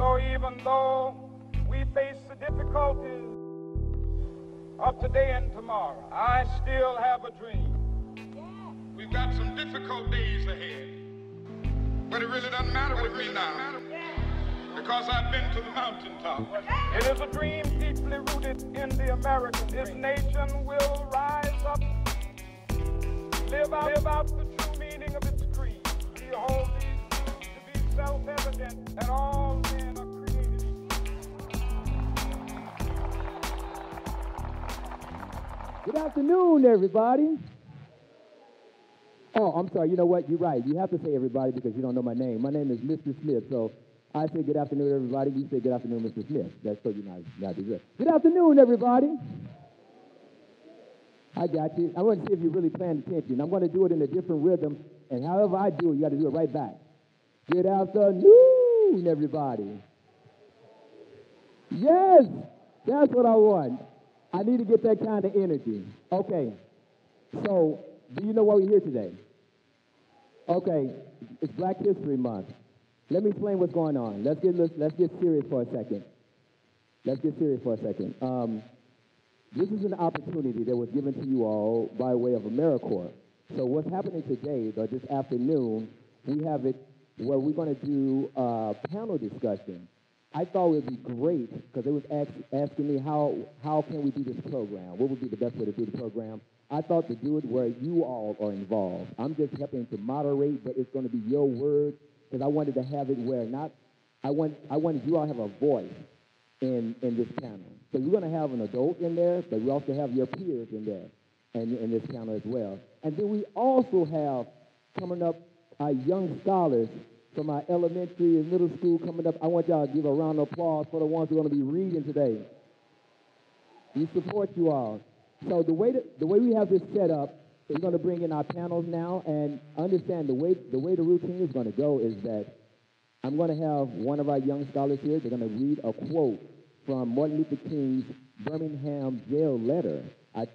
So even though we face the difficulties of today and tomorrow, I still have a dream. We've got some difficult days ahead, but it really doesn't matter with me now, because I've been to the mountaintop. It is a dream deeply rooted in the American dream. This nation will rise up, live out the true meaning of its creed. We hold these truths to be self-evident that all men are created equal. Good afternoon, everybody. Oh, I'm sorry. You know what? You're right. You have to say everybody because you don't know my name. My name is Mr. Smith. So I say good afternoon, everybody. You say good afternoon, Mr. Smith. That's so you're not good. Good afternoon, everybody. I got you. I want to see if you're really paying attention. I'm going to do it in a different rhythm, and however I do it, you got to do it right back. Good afternoon, everybody. Yes, that's what I want. I need to get that kind of energy. Okay, so do you know why we're here today? Okay, it's Black History Month. Let me explain what's going on. Let's get serious for a second. This is an opportunity that was given to you all by way of Americorps. So what's happening today, or this afternoon, we have it where we're going to do a panel discussion. I thought it would be great because they was asking me how can we do this program? What would be the best way to do the program? I thought to do it where you all are involved. I'm just helping to moderate, but it's going to be your words because I wanted to have it where I wanted you all to have a voice in this panel. So you're going to have an adult in there, but we also have your peers in there and in this panel as well. And then we also have coming up our young scholars from our elementary and middle school coming up. I want y'all to give a round of applause for the ones who are going to be reading today. We support you all. So the way we have this set up, we're going to bring in our panels now, and understand the way the routine is going to go is that I'm going to have one of our young scholars here. They're going to read a quote from Martin Luther King's Birmingham jail letter. I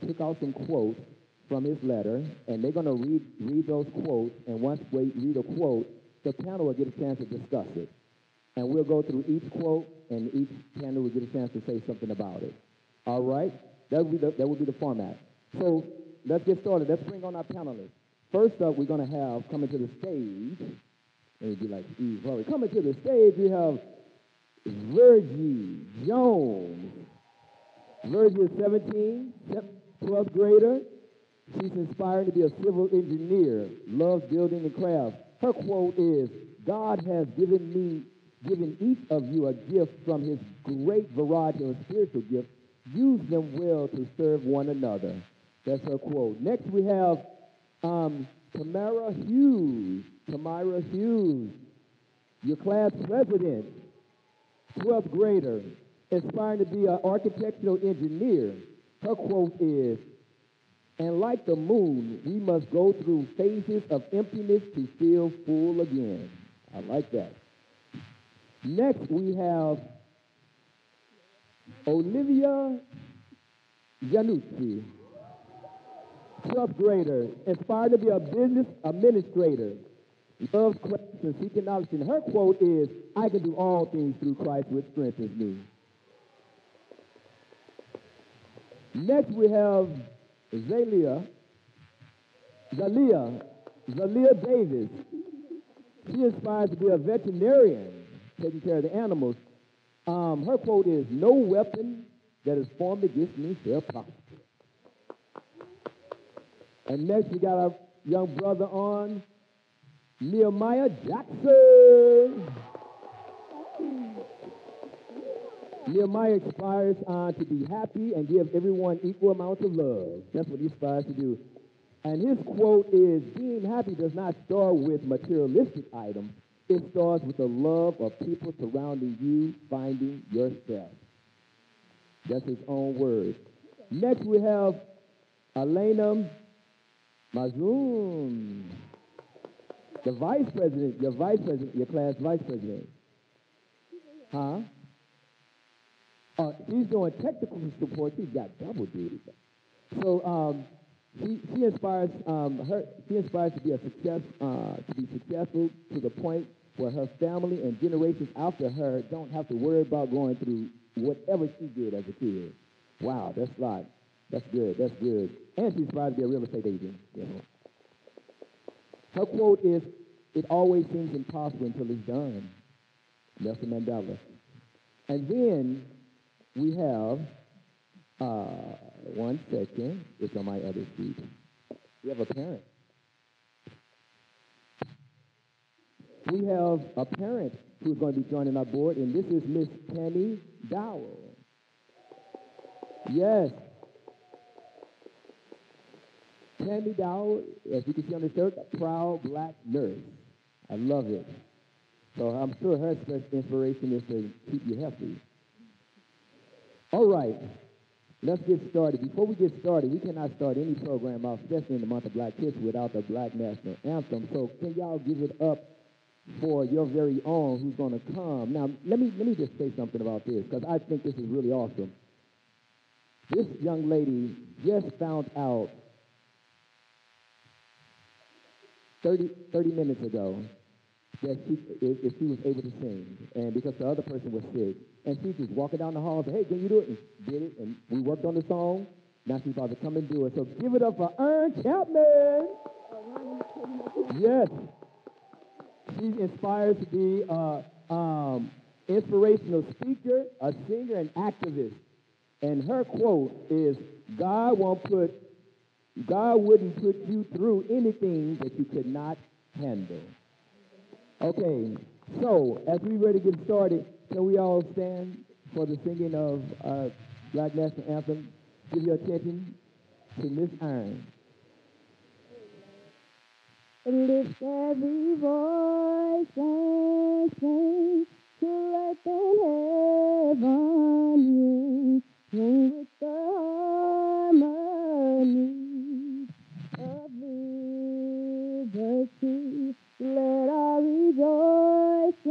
took out some quotes from his letter, and they're going to read those quotes, and once we read a quote, the panel will get a chance to discuss it. And we'll go through each quote, and each panel will get a chance to say something about it. All right? That will be the format. So let's get started. Let's bring on our panelists. First up, we're going to have coming to the stage, and it'd be like Steve Harvey. Coming to the stage, we have Virgie Jones. Virgie is 17, 12th grader. She's inspired to be a civil engineer, loves building and crafts. Her quote is, God has given each of you a gift from his great variety of spiritual gifts. Use them well to serve one another. That's her quote. Next we have Tamara Hughes, your class president, 12th grader, aspiring to be an architectural engineer. Her quote is, and like the moon, we must go through phases of emptiness to feel full again. I like that. Next we have Olivia Janucci, 12th grader, inspired to be a business administrator, loves Christ and seeking knowledge. And her quote is, I can do all things through Christ which strengthens me. Next we have Zalia Davis. She aspires to be a veterinarian, taking care of the animals. Her quote is, no weapon that is formed against me shall prosper. And next we got our young brother on, Nehemiah Jackson. Nehemiah aspires to be happy and give everyone equal amounts of love. That's what he aspires to do. And his quote is, being happy does not start with materialistic items. It starts with the love of people surrounding you, finding yourself. That's his own words. Next we have Elena Mazoon, the vice president, your class vice president. Huh? She's doing technical support. She's got double duty. So she aspires to be successful to the point where her family and generations after her don't have to worry about going through whatever she did as a kid. Wow, that's a lot. That's good. That's good. And she's proud to be a real estate agent. You know. Her quote is, "It always seems impossible until it's done." Nelson Mandela. And then we have, one second, it's on my other sheet. We have a parent. We have a parent who's going to be joining our board, and this is Miss Tammy Dowell. Yes. Tammy Dowell, as you can see on the shirt, a proud black nurse. I love it. So I'm sure her inspiration is to keep you healthy. All right, let's get started. Before we get started, we cannot start any program off, especially in the month of Black History, without the Black National Anthem. So can y'all give it up for your very own who's going to come? Now, let me just say something about this, because I think this is really awesome. This young lady just found out 30 minutes ago that if she was able to sing, and because the other person was sick, and she was walking down the hall and said, "Hey, can you do it?" And did it, and we worked on the song. Now she's about to come and do it. So give it up for Earn Chapman. Yes. She's inspired to be an inspirational speaker, a singer, and activist. And her quote is, God wouldn't put you through anything that you could not handle. Okay, so as we ready to get started, can we all stand for the singing of our Black National Anthem? Give your attention to Miss Earn. Lift every voice and sing to let the heaven ring. Sing with the harmony of liberty. Let our rejoicing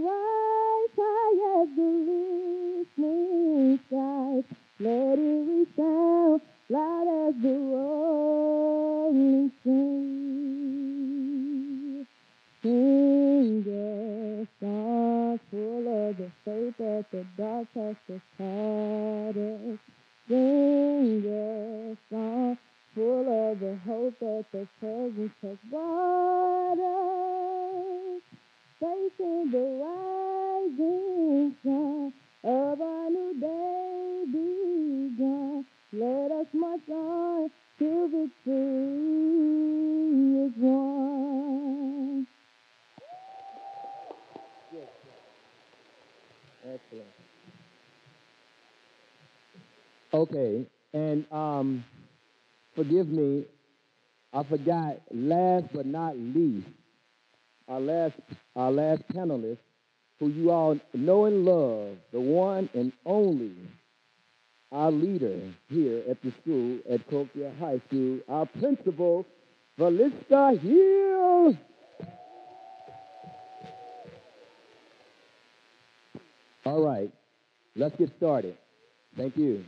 rise high as the listening skies. Let it resound loud as the rolling sea. Sing a song full of the faith that the dark has departed. Sing a song full of the hope that the presence has brought us. Facing the rising sun of our new day begun. Let us march on till victory is won. Excellent. Okay, and forgive me, I forgot, last but not least, our last panelist, who you all know and love, the one and only, our leader here at the school, at Copiah High School, our principal, Felista Hill. All right, let's get started. Thank you.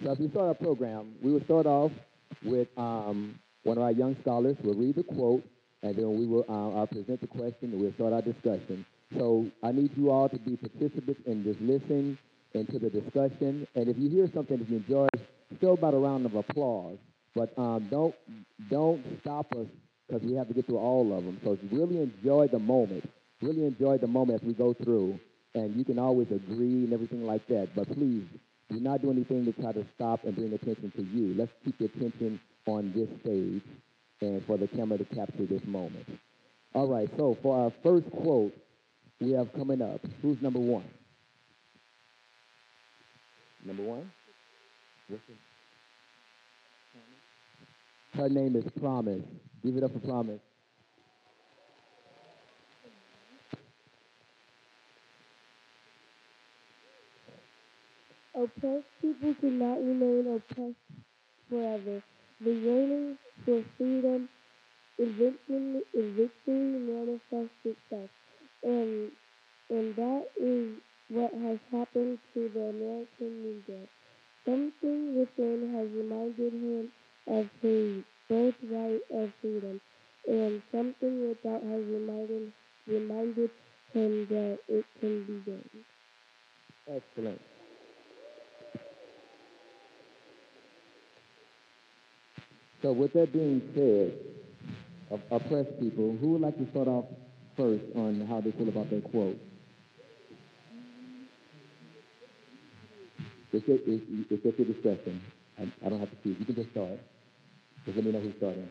So as we start our program, we will start off with one of our young scholars. We'll read the quote, and then we will I'll present the question, and we'll start our discussion. So I need you all to be participants in this listening and to the discussion. And if you hear something that you enjoy, still about a round of applause. But don't stop us, because we have to get through all of them. So really enjoy the moment. Really enjoy the moment as we go through. And you can always agree and everything like that. But please, do not do anything to try to stop and bring attention to you. Let's keep the attention on this stage and for the camera to capture this moment. All right, so for our first quote, we have coming up. Who's number one? Number one? Her name is Promise. Give it up for Promise. Oppressed people cannot remain oppressed forever. The yearning for freedom eventually manifests itself. And that is what has happened to the American Negro. Something within has reminded him of his birthright of freedom, and something without has reminded and that it can be gained. Excellent. So with that being said, oppressed people, who would like to start off first on how they feel about that quote? It's at your discretion. I don't have to choose. You can just start. Just let me know who's starting.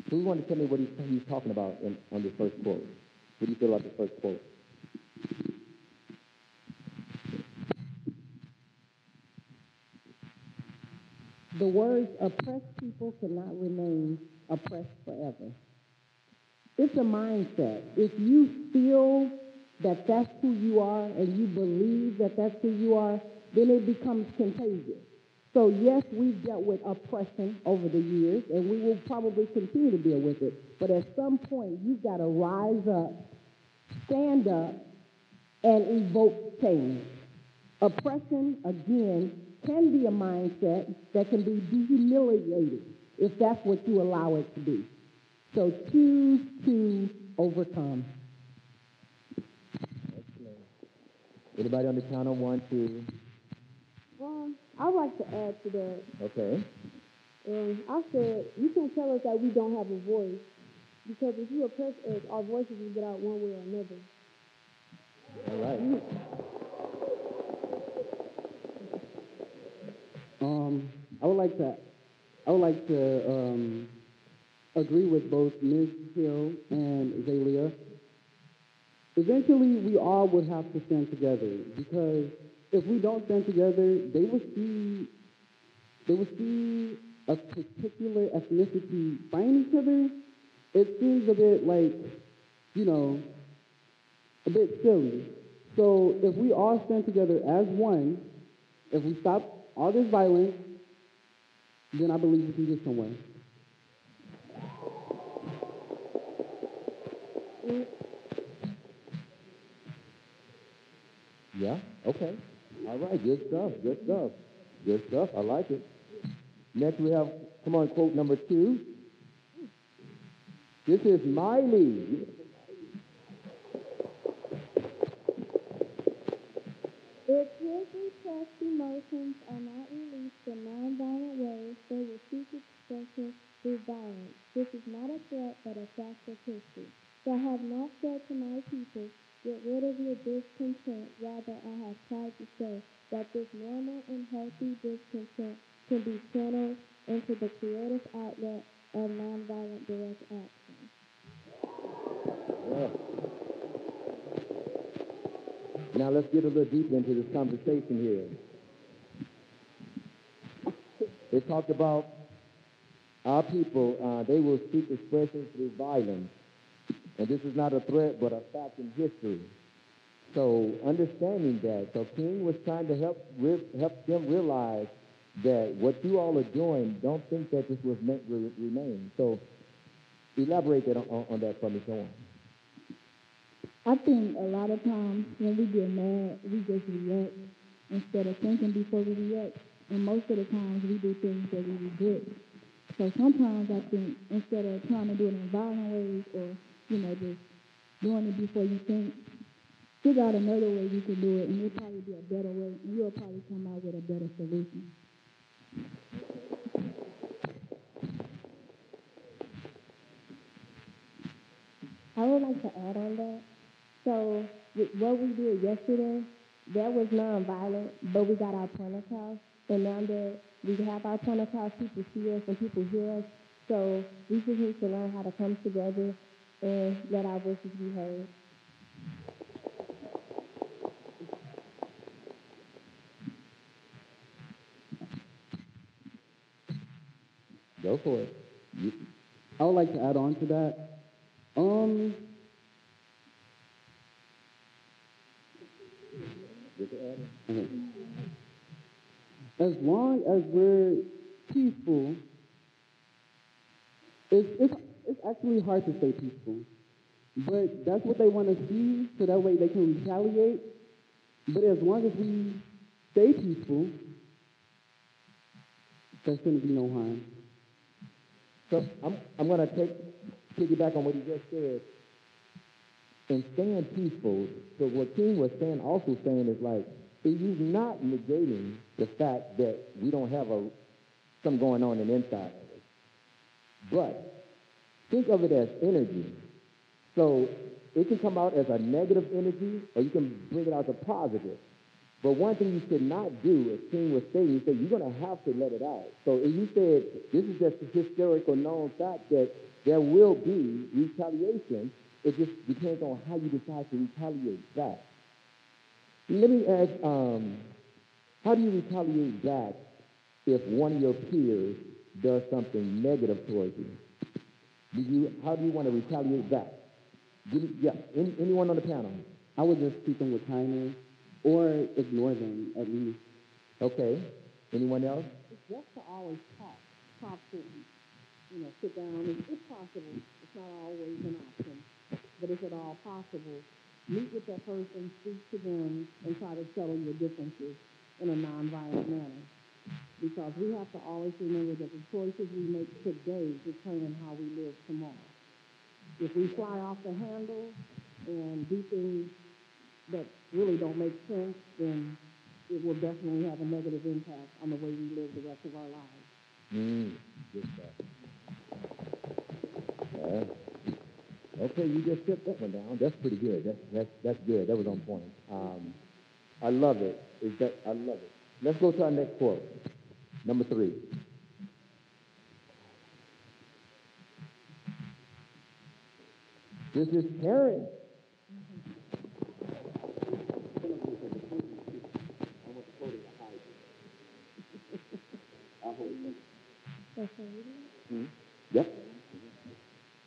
Who want to tell me what he's talking about on this first quote? What do you feel about the first quote? The words oppressed people cannot remain oppressed forever. It's a mindset. If you feel that that's who you are and you believe that that's who you are, then it becomes contagious. So yes, we've dealt with oppression over the years, and we will probably continue to deal with it. But at some point, you've got to rise up, stand up, and evoke change. Oppression, again, can be a mindset that can be dehumiliating if that's what you allow it to be. So choose to overcome. Excellent. Anybody on the count of 1, 2? I'd like to add to that. Okay. I said, you can't tell us that we don't have a voice, because if you oppress us, our voices will get out one way or another. All right. I would like to agree with both Ms. Hill and Zalia. Eventually, we all would have to stand together, because if we don't stand together, they will see a particular ethnicity fighting each other. It seems a bit like, a bit silly. So if we all stand together as one, if we stop all this violence, then I believe we can get somewhere. Yeah? Okay. All right. Good stuff. Good stuff. Good stuff. I like it. Next we have, come on, quote number 2. This is Miley. If his repressed emotions are not released in nonviolent ways, they will seek expression through violence. This is not a threat, but a fact of history. So I have not said to my people, get rid of your discontent. Rather, I have tried to say that this normal and healthy discontent can be channeled into the creative outlet of nonviolent direct action. Yeah. Now let's get a little deeper into this conversation here. They talked about our people, they will seek expression through violence. And this is not a threat, but a fact in history. So understanding that, so King was trying to help them realize that what you all are doing, don't think that this was meant to remain. So elaborate that on that for me, go on. I think a lot of times when we get mad, we just react instead of thinking before we react. And most of the times we do things that we regret. So sometimes I think instead of trying to do it in violent ways or, just doing it before you think, figure out another way you can do it, and it'll probably be a better way, and you'll probably come out with a better solution. I would like to add on that. So what we did yesterday, that was nonviolent, but we got our point across. And now that we have our point across, people see us and people hear us. So we just need to learn how to come together and let our voices be heard. Go for it. I would like to add on to that. As long as we're peaceful, it's actually hard to stay peaceful. But that's what they want to see, so that way they can retaliate. But as long as we stay peaceful, there's going to be no harm. So I'm going to piggyback on what he just said. and staying peaceful. So what King was saying, also saying, is like, he's not negating the fact that we don't have something going on in the inside of us. But think of it as energy. So it can come out as a negative energy, or you can bring it out as a positive. But one thing you should not do, as King was saying, he said, you're going to have to let it out. So if you said, this is just a historical known fact that there will be retaliation, it just depends on how you decide to retaliate back. Let me ask, how do you retaliate back if one of your peers does something negative towards you? How do you want to retaliate back? Anyone on the panel? I would just treat them with kindness or ignore them at least. Okay. Anyone else? It's just to always talk to them. Sit down. It's possible. It's not always an option, but if at all possible, meet with that person, speak to them, and try to settle your differences in a nonviolent manner. Because we have to always remember that the choices we make today determine how we live tomorrow. If we fly off the handle and do things that really don't make sense, then it will definitely have a negative impact on the way we live the rest of our lives. Good stuff. Okay, you just took that one down. That's pretty good. That's good. That was on point. I love it. I love it. Let's go to our next quote. Number 3. This is Karen. Yep.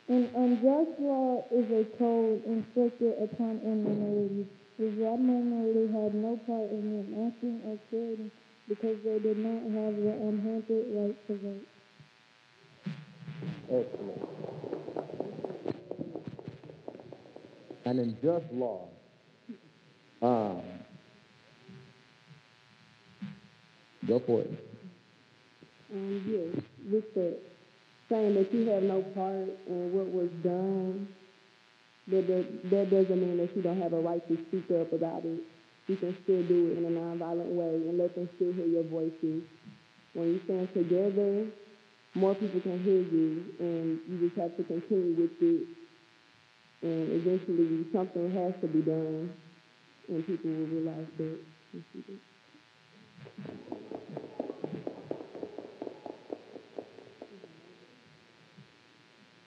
An unjust law is a code inflicted upon a minority, which that minority had no part in enacting or creating because they did not have the unhampered right to vote. Excellent. An unjust law. Go for it. Yes, with the saying that you have no part in what was done, that doesn't mean that you don't have a right to speak up about it. You can still do it in a nonviolent way and let them still hear your voices. When you stand together, more people can hear you, and you just have to continue with it. And eventually, something has to be done, and people will realize that.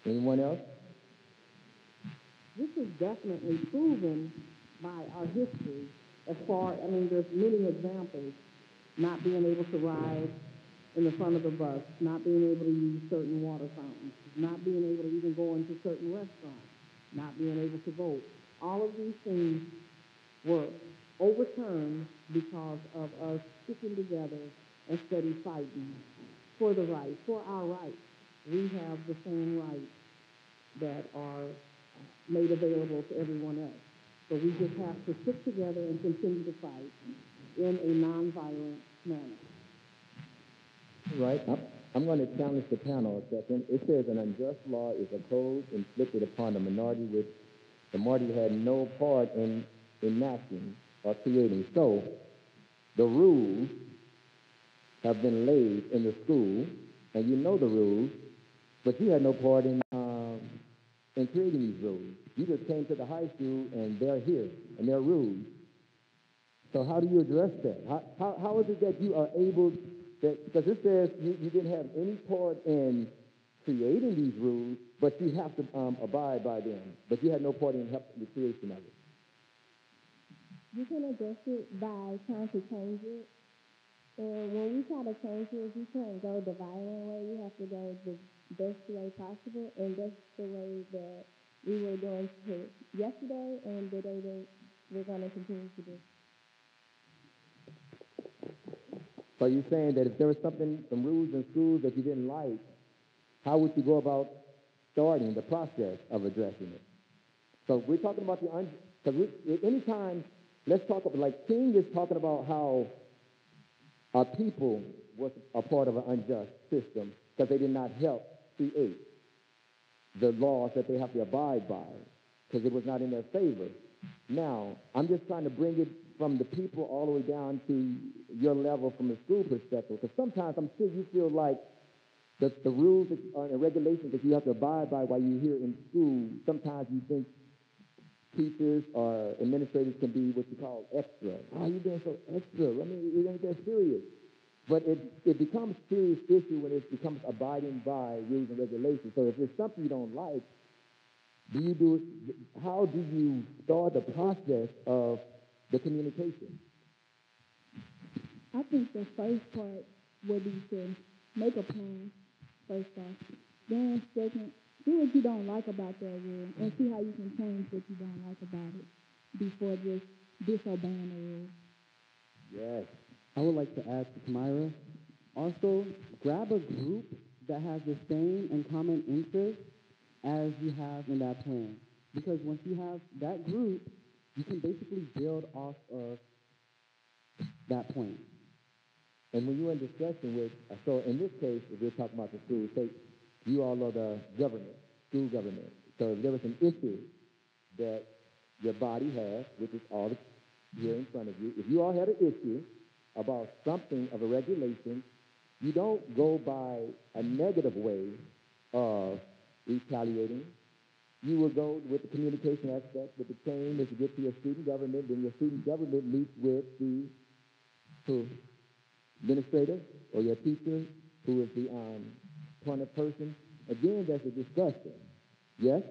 Anyone else? This is definitely proven by our history. There's many examples. Not being able to ride in the front of the bus, not being able to use certain water fountains, not being able to even go into certain restaurants, not being able to vote. All of these things were overturned because of us sticking together and steady fighting for the rights, for our rights. We have the same rights that are made available to everyone else. So we just have to stick together and continue to fight in a nonviolent manner. Right. I'm going to challenge the panel a second. It says an unjust law is a code inflicted upon a minority which the minority had no part in enacting or creating. So the rules have been laid in the school, and you know the rules, but you had no part in creating these rules. You just came to the high school, and they're here, and they're rules. So how do you address that? How is it that you are able, because it says you didn't have any part in creating these rules, but you have to abide by them, but you had no part in the creation of it. You can address it by trying to change it. And when we try to change it, you can't go the violent way. You have to go the best way possible, and that's the way that we were doing yesterday and the day that we're going to continue to do. So you're saying that if there was some rules in schools that you didn't like, how would you go about starting the process of addressing it? So we're talking about because anytime, let's talk about, like King is talking about how our people was a part of an unjust system because they did not help create the laws that they have to abide by. because it was not in their favor. Now, I'm just trying to bring it from the people all the way down to your level from the school perspective, because sometimes I'm sure you feel like the rules and regulations that you have to abide by while you're here in school, sometimes you think teachers or administrators can be what you call extra. Oh, you're being so extra. I mean, it ain't that serious. But it becomes a serious issue when it becomes abiding by rules and regulations. So if there's something you don't like, how do you start the process of the communication? I think the first part would be to make a plan, first off. Then second, see what you don't like about that rule and see how you can change what you don't like about it before just disobeying the rule. Yes. I would like to add to Tamira, also grab a group that has the same and common interests as you have in that plan. Because once you have that group, you can basically build off of that point. And when you're in discussion with, so in this case, if we're talking about the school, say you all are the government, school government. So if there was an issue that your body has, which is all here in front of you, if you all had an issue about something of a regulation, you don't go by a negative way of retaliating. You will go with the communication aspect, with the chain as you get to your student government, then your student government meets with the administrator or your teacher, who is the point of person. Again, that's a discussion. Yes?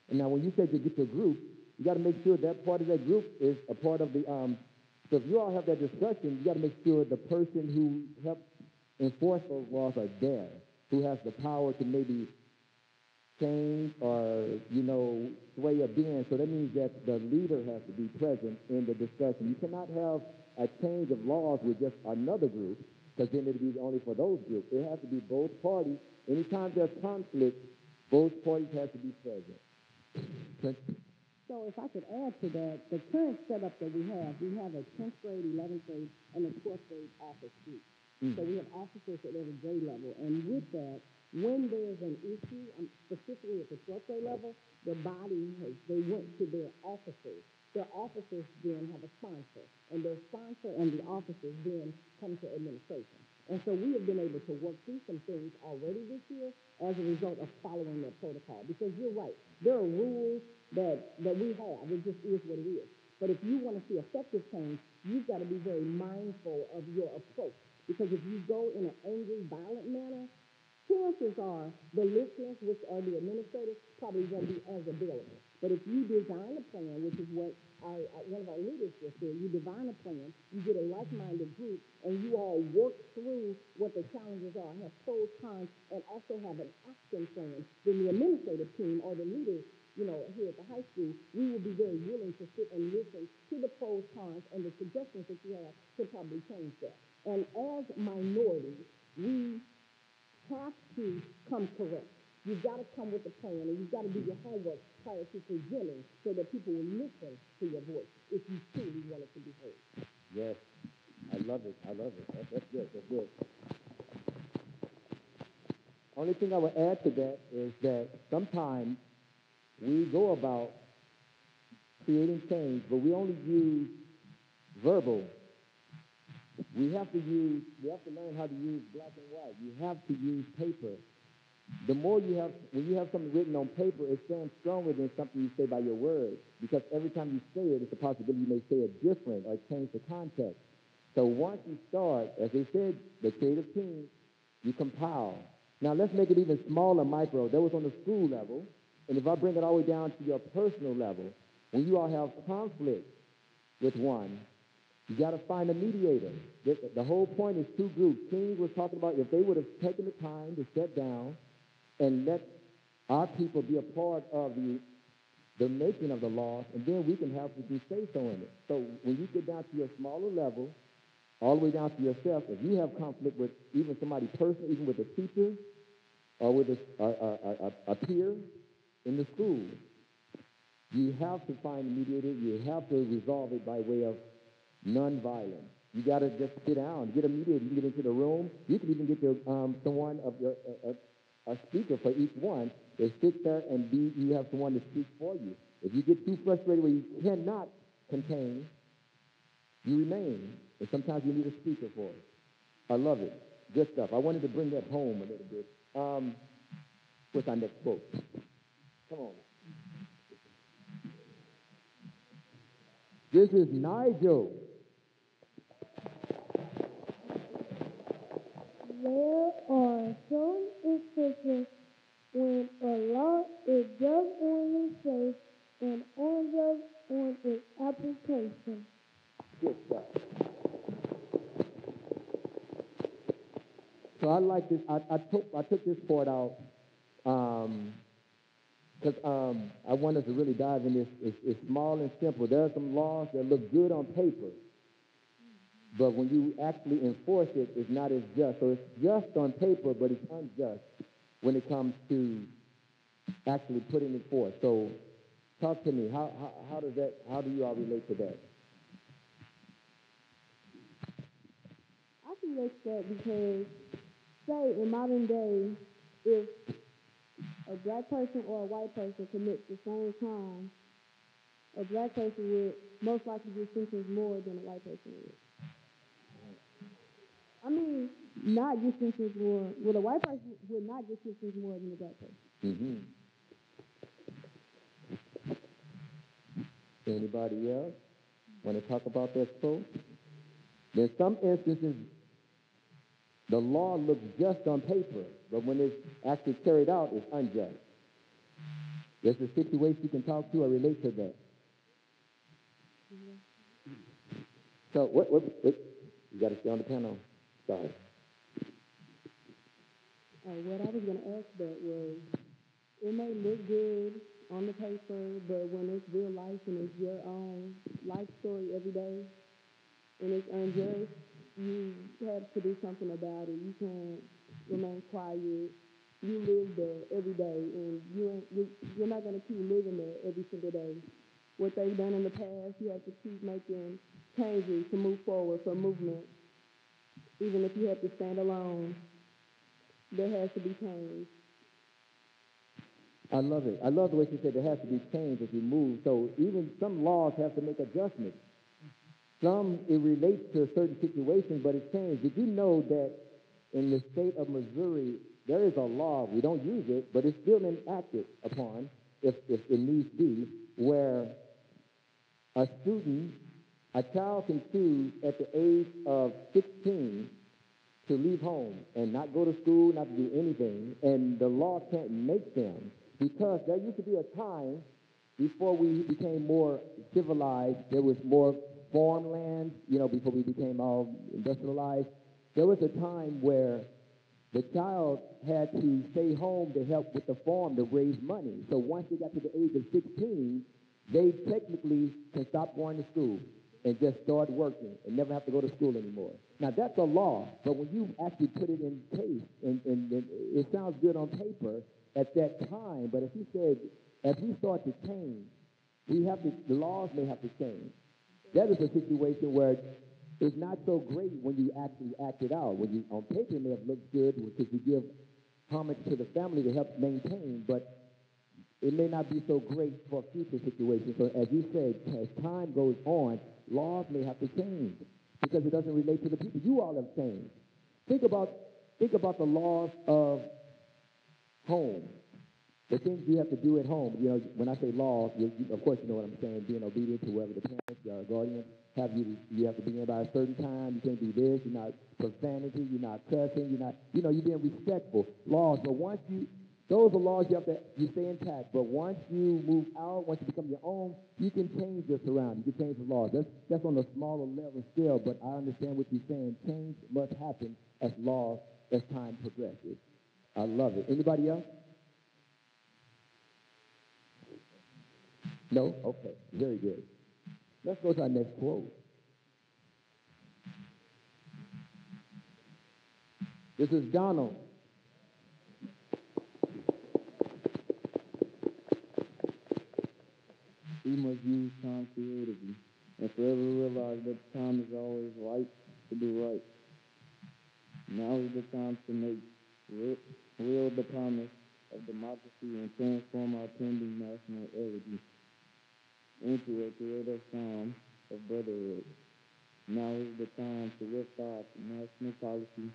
And now when you say to get to a group, you got to make sure that part of that group is a part of the, so if you all have that discussion, you got to make sure the person who helps enforce those laws are there, who has the power to maybe change or, sway a being. So that means that the leader has to be present in the discussion. You cannot have a change of laws with just another group, because then it'll be only for those groups. It has to be both parties. Anytime there's conflict, both parties have to be present. So if I could add to that, the current setup that we have a 10th grade, 11th grade, and a 12th grade office group. So we have officers at every grade level. And with that, when there's an issue, specifically at the 12th grade level, the body they went to their officers. Their officers then have a sponsor, and their sponsor and the officers then come to administration. And so we have been able to work through some things already this year as a result of following that protocol. Because you're right, there are rules that we have. It just is what it is. But if you want to see effective change, you've got to be very mindful of your approach. Because if you go in an angry, violent manner, chances are the listeners, which are the administrators, probably won't be as available. But if you design a plan, which is what one of our leaders just did, you design a plan, you get a like-minded group, and you all work through what the challenges are, have pros, cons, and also have an action plan, then the administrative team or the leaders, here at the high school, we will be very willing to sit and listen to the pros, cons, and the suggestions that you have to probably change that. And as minorities, we have to come correct. You've got to come with a plan, and you've got to do your homework prior to presenting so that people will listen to your voice if you truly want it to be heard. Yes. I love it. That's good. That's good. Only thing I would add to that is that sometimes we go about creating change, but we only use verbal. We have to learn how to use black and white. You have to use paper. The more you have, when you have something written on paper, it stands stronger than something you say by your words, because every time you say it, it's a possibility you may say it different or change the context. So once you start, as they said, the creative team, you compile. Now let's make it even smaller, micro. That was on the school level. And if I bring it all the way down to your personal level, when you all have conflict with one, you got to find a mediator. The whole point is two groups. King was talking about if they would have taken the time to sit down and let our people be a part of the making of the laws, and then we can have some say-so in it. So when you get down to your smaller level, all the way down to yourself, if you have conflict with even somebody personal, even with a teacher or with a peer in the school, you have to find a mediator. You have to resolve it by way of nonviolence. You got to just sit down, get a mediator. You can get into the room. You can even get your someone of your a speaker for each one. They sit there and you have someone to speak for you. If you get too frustrated where you cannot contain, you remain. And sometimes you need a speaker for it. I love it. Good stuff. I wanted to bring that home a little bit. What's our next quote? Come on. This is Nigel. There are some instances when a law is just on its face and unjust on its application. Good stuff. So I like this. I took this part out because I want us to really dive in this. It's small and simple. There are some laws that look good on paper, but when you actually enforce it, it's not as just. So it's just on paper, but it's unjust when it comes to actually putting it forth. So talk to me. How do you all relate to that? I can relate to that because, say, in modern day, if a black person or a white person commits the same crime, a black person would most likely get sentenced more than a white person would. I mean, not get sentenced more. Well, a white person would not get sentenced more than a black person. Mm-hmm. Anybody else want to talk about that quote? In some instances, the law looks just on paper, but when it's actually carried out, it's unjust. There's a situation you can talk to or relate to that. So, what you got to stay on the panel. Sorry. What I was going to ask that was, it may look good on the paper, but when it's real life and it's your own life story every day, and it's unjust, you have to do something about it. You can't remain quiet. You live there every day, and you're not going to keep living there every single day. What they've done in the past, you have to keep making changes to move forward for movement. Even if you have to stand alone, there has to be change. I love it. I love the way she said there has to be change as we move. So even some laws have to make adjustments. Some, it relates to a certain situation, but it's changed. Did you know that in the state of Missouri, there is a law, we don't use it, but it's still enacted upon, if it needs be, where a child can choose at the age of 16 to leave home and not go to school, not to do anything, and the law can't make them, because there used to be a time before we became more civilized, there was more farmland, before we became all industrialized. There was a time where the child had to stay home to help with the farm to raise money. So once they got to the age of 16, they technically can stop going to school and just start working and never have to go to school anymore. Now, that's a law, but when you actually put it in case, and it sounds good on paper at that time, but as he said, as we start to change, the laws may have to change. That is a situation where it's not so great when you actually act it out. When you, on paper, it may have looked good because you give homage to the family to help maintain, but it may not be so great for future situations. So as you said, as time goes on, laws may have to change because it doesn't relate to the people. You all have changed. Think about the laws of home. The things you have to do at home. When I say laws, of course you know what I'm saying, being obedient to whoever the parents or guardians have you. You have to be in by a certain time. You can't do this. You're not profanity. You're not cussing. You're not, you're being respectful. Laws. But those are laws you stay intact. But once you move out, once you become your own, you can change your surroundings. You can change the laws. That's on a smaller level still, but I understand what you're saying. Change must happen as time progresses. I love it. Anybody else? No? Okay. Very good. Let's go to our next quote. This is Donald. We must use time creatively and forever realize that time is always right to do right. Now is the time to make real the promise of democracy and transform our pending national energy. into a creative form of brotherhood. Now is the time to lift off national policy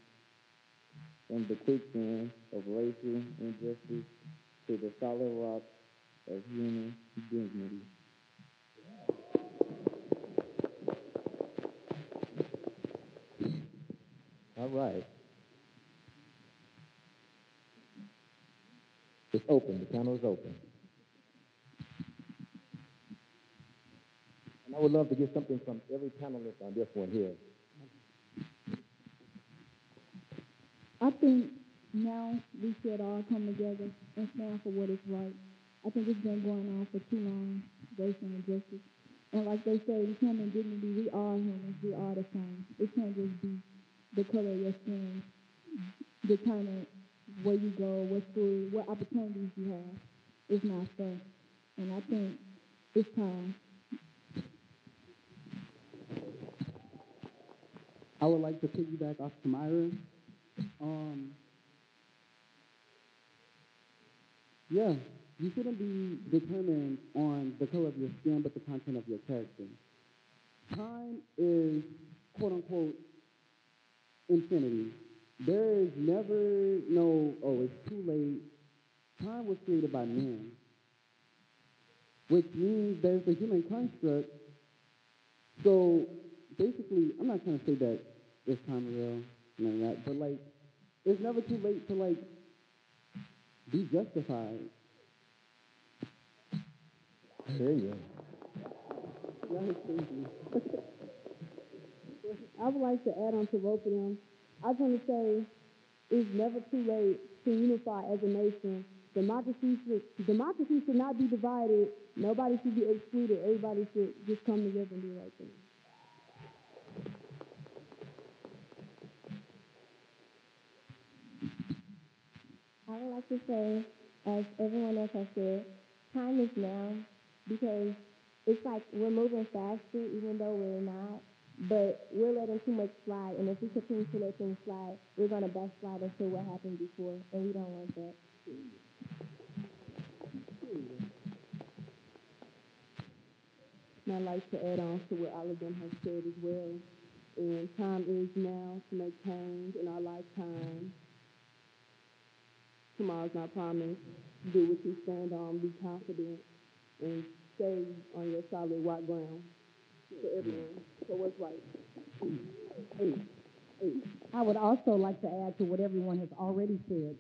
from the quicksand of racial injustice to the solid rock of human dignity. All right. It's open. The panel is open. And I would love to get something from every panelist on this one here. I think now we should all come together and stand for what is right. I think it's been going on for too long, racial injustice. And like they say, human dignity, we are humans, we are the same. It can't just be the color of your skin, determine where you go, what school, what opportunities you have. It's not fair. And I think it's time. I would like to piggyback off Tamira. Yeah, you shouldn't be determined on the color of your skin, but the content of your character. Time is, quote unquote, infinity. There is never no, oh, it's too late. Time was created by man, which means there's a human construct. So basically, I'm not trying to say that it's time real, none of that, but like, it's never too late to like be justified. There you go. I would like to add on to both of them. I just want to say it's never too late to unify as a nation. Democracy should not be divided. Nobody should be excluded. Everybody should just come together and do the right thing. I would like to say, as everyone else has said, time is now because it's like we're moving faster even though we're not, but we're letting too much slide. And if we continue to let things slide, we're going to backslide into what happened before, and we don't want that. And I'd like to add on to what all of them have said as well. And time is now to make change in our lifetime. Tomorrow's not promised. Do what you stand on, be confident, and stay on your solid rock ground for everyone. So what's right? I would also like to add to what everyone has already said.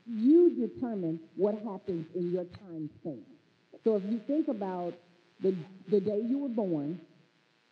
You determine what happens in your time span. So if you think about the day you were born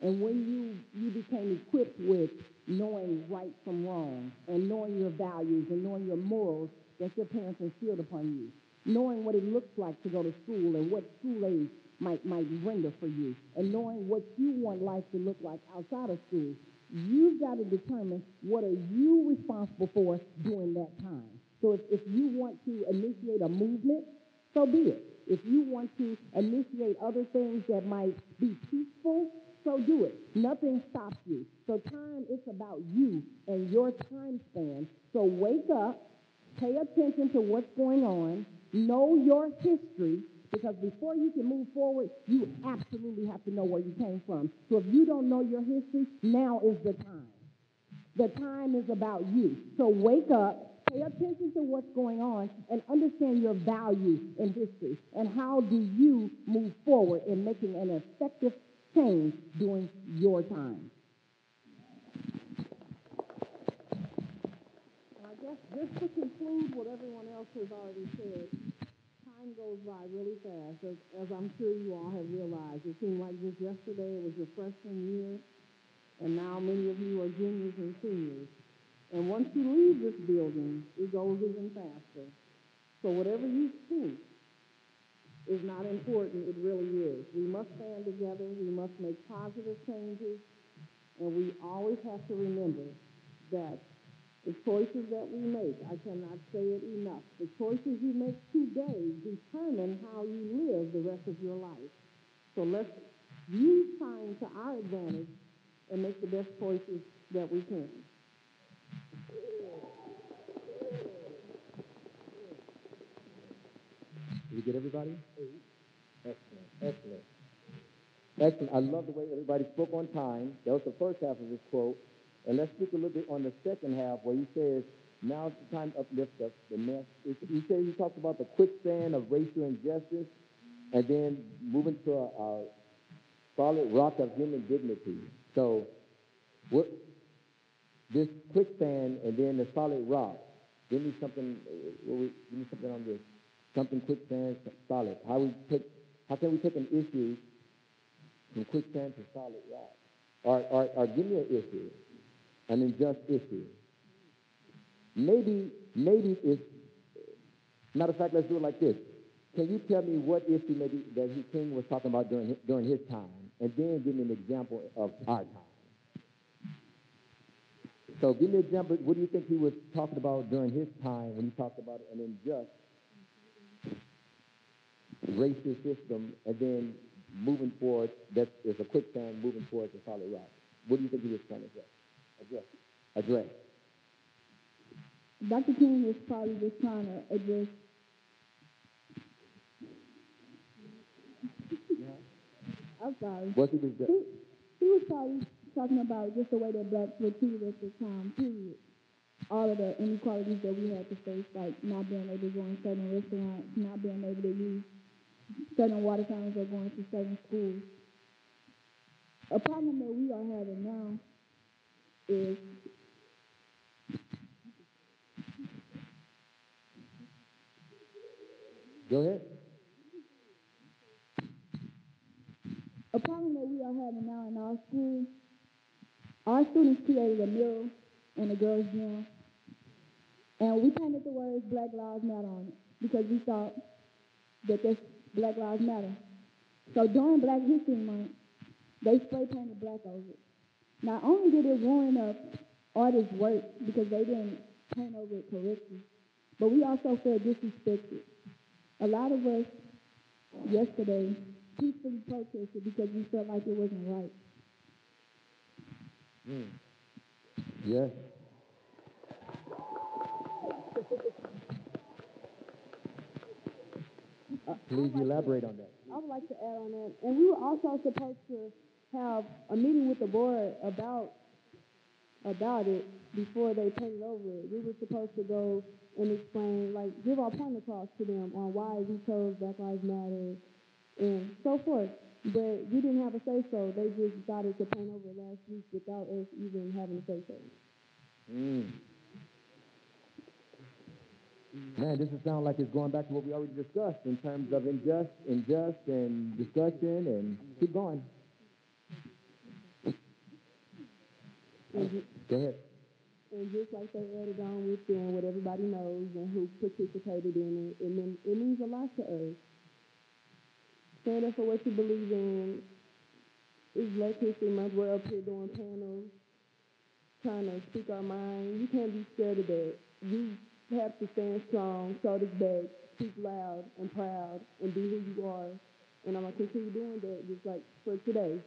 and when you became equipped with knowing right from wrong and knowing your values and knowing your morals that your parents instilled upon you, knowing what it looks like to go to school and what school age might render for you, and knowing what you want life to look like outside of school, you've got to determine what are you responsible for during that time. So if you want to initiate a movement, so be it. If you want to initiate other things that might be peaceful, so do it. Nothing stops you. So time, it's about you and your time span. So wake up, pay attention to what's going on, know your history, because before you can move forward, you absolutely have to know where you came from. So if you don't know your history, now is the time. The time is about you. So wake up, pay attention to what's going on, and understand your value in history. And how do you move forward in making an effective change during your time? I guess just to conclude what everyone else has already said, time goes by really fast, as I'm sure you all have realized. It seemed like just yesterday it was your freshman year, and now many of you are juniors and seniors. And once you leave this building, it goes even faster. So whatever you think is not important, it really is. We must stand together, we must make positive changes, and we always have to remember that the choices that we make, I cannot say it enough, the choices you make today determine how you live the rest of your life. So let's use time to our advantage and make the best choices that we can. Did we get everybody? Excellent, excellent. Excellent. I love the way everybody spoke on time. That was the first half of his quote. And let's speak a little bit on the second half where he says, now's the time to uplift us. The mess. He talks about the quicksand of racial injustice and then moving to a solid rock of human dignity. So what this quicksand and then the solid rock. Give me something. Give me something on this. Something quicksand, solid. How can we take an issue from quicksand to solid rock? Or give me an issue, an unjust issue. Maybe it's, matter of fact, let's do it like this. Can you tell me what issue maybe that King was talking about during his time, and then give me an example of our time? So give me an example. What do you think he was talking about during his time when he talked about an unjust racist system, and then moving forward, that is a quicksand moving towards a solid rock? What do you think he was trying to address? Dr. King was probably just trying to address. I'm sorry. What he was doing? He was probably talking about just the way that blacks were treated at the time, period. All of the inequalities that we had to face, like not being able to go in certain restaurants, not being able to use certain water fountains or going to certain schools. A problem that we are having now is Go ahead. a problem that we are having now in our school. Our students created a mural in the girls' gym, and we painted the words Black Lives Matter on it because we thought that this Black Lives Matter. So during Black History Month, they spray painted black over it. Not only did it ruin up artists' work because they didn't paint over it correctly, but we also felt disrespected. A lot of us yesterday peacefully protested because we felt like it wasn't right. Yes. Please elaborate on that. I would like to add on that. And we were also supposed to have a meeting with the board about it before they painted over it. We were supposed to go and explain, like, give our point across to them on why we chose Black Lives Matter and so forth. But we didn't have a say-so. They just decided to paint over it last week without us even having a say-so. Man, this sounds like it's going back to what we already discussed in terms of unjust and discussion, and keep going. Go ahead. And just like they added on with them, what everybody knows and who participated in it, and then it means a lot to us. Stand up for what you believe in. It's Black History Month. We're up here doing panels, trying to speak our mind. You can't be scared of that. You have to stand strong, shoulders back, speak loud and proud, and be who you are. And I'm going to continue doing that just like for today.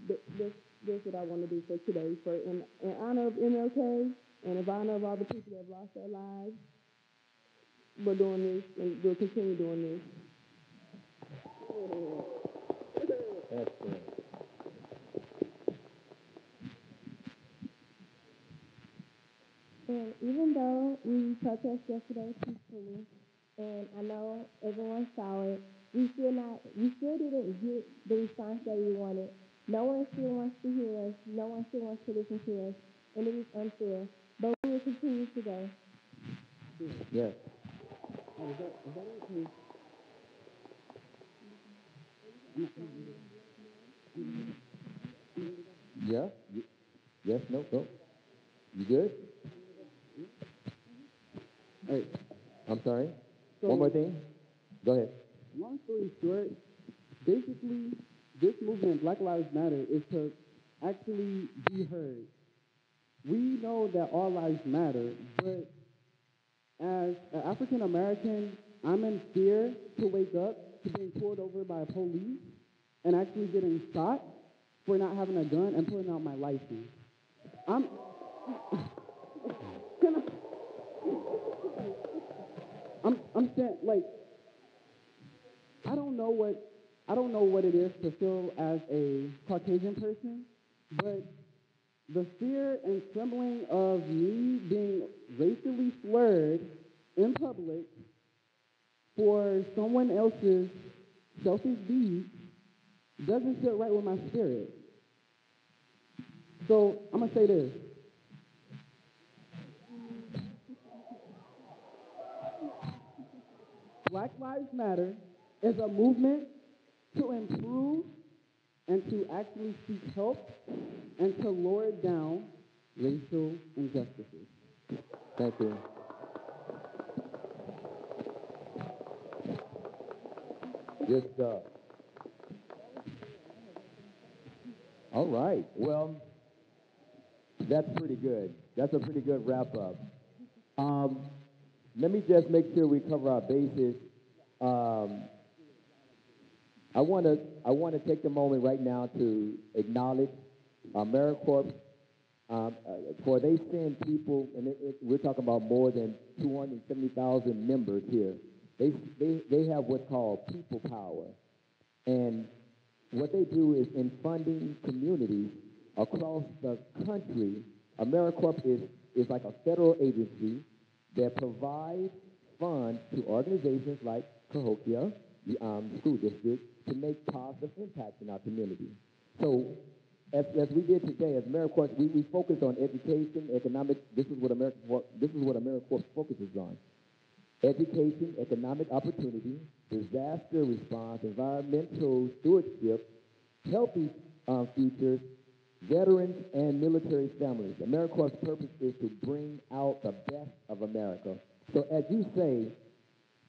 That's what I want to do for today. For in honor of MLK and in honor of all the people that have lost their lives, we're doing this and we'll continue doing this. Excellent. And even though we protested yesterday peacefully, and I know everyone saw it, we still didn't get the response that we wanted. No one still wants to hear us. No one still wants to listen to us, and it is unfair. But we will continue to go. Yes. Is that okay? Yeah? Yes, no. You good? Hey, I'm sorry? So, one more thing? Go ahead. long story short, basically, this movement, Black Lives Matter, is to actually be heard. We know that all lives matter, but as an African American, I'm in fear to wake up to being pulled over by police and actually getting shot for not having a gun and pulling out my license. I'm saying, like, I don't know what I don't know what it is to feel as a Caucasian person, but the fear and trembling of me being racially slurred in public for someone else's selfish deeds doesn't sit right with my spirit. So I'm going to say this. Black Lives Matter is a movement to improve and to actually seek help and to lower down racial injustices. Thank you. Good stuff. All right. Well, that's pretty good. That's a pretty good wrap up. Let me just make sure we cover our bases. I want to take the moment right now to acknowledge Americorps, for they send people, and we're talking about more than 270,000 members here. They have what's called people power, and what they do is in funding communities across the country. Americorps is like a federal agency that provides funds to organizations like Cahokia, the school district, to make positive impacts in our community. So, as we did today, as Americorps, we focus on education, economic. This is what Americorps focuses on: education, economic opportunity, disaster response, environmental stewardship, healthy futures, veterans, and military families. Americorps' purpose is to bring out the best of America. So as you say,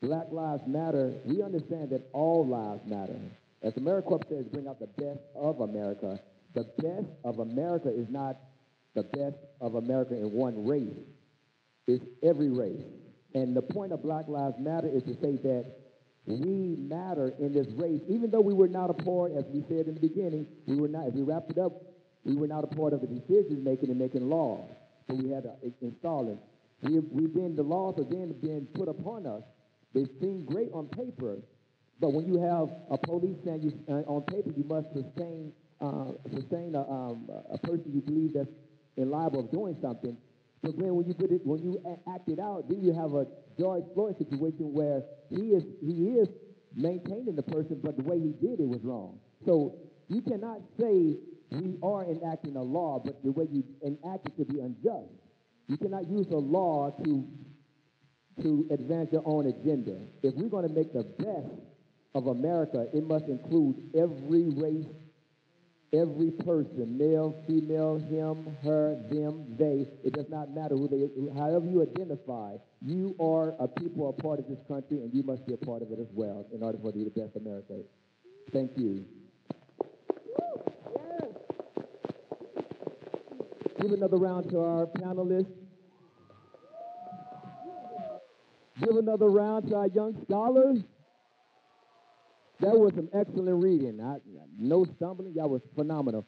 Black Lives Matter, we understand that all lives matter. As Americorps says, bring out the best of America. The best of America is not the best of America in one race. It's every race. And the point of Black Lives Matter is to say that we matter in this race, even though we were not a part, as we said in the beginning, we were not, as we wrapped it up, we were not a part of the decision making and making laws. So we had to install it. The laws are then being put upon us. They seem great on paper, but when you have a police saying on paper you must sustain a person you believe that's liable of doing something, but then when you act it out, then you have a George Floyd situation where he is maintaining the person, but the way he did it was wrong. So you cannot say we are enacting a law, but the way you enact it should be unjust. You cannot use a law to advance your own agenda. If we're going to make the best of America, it must include every race, every person, male, female, him, her, them, they. It does not matter however you identify. You are a people, a part of this country, and you must be a part of it as well in order for it to be the best America. Thank you. Give another round to our panelists. Give another round to our young scholars. That was some excellent reading. No stumbling. That was phenomenal.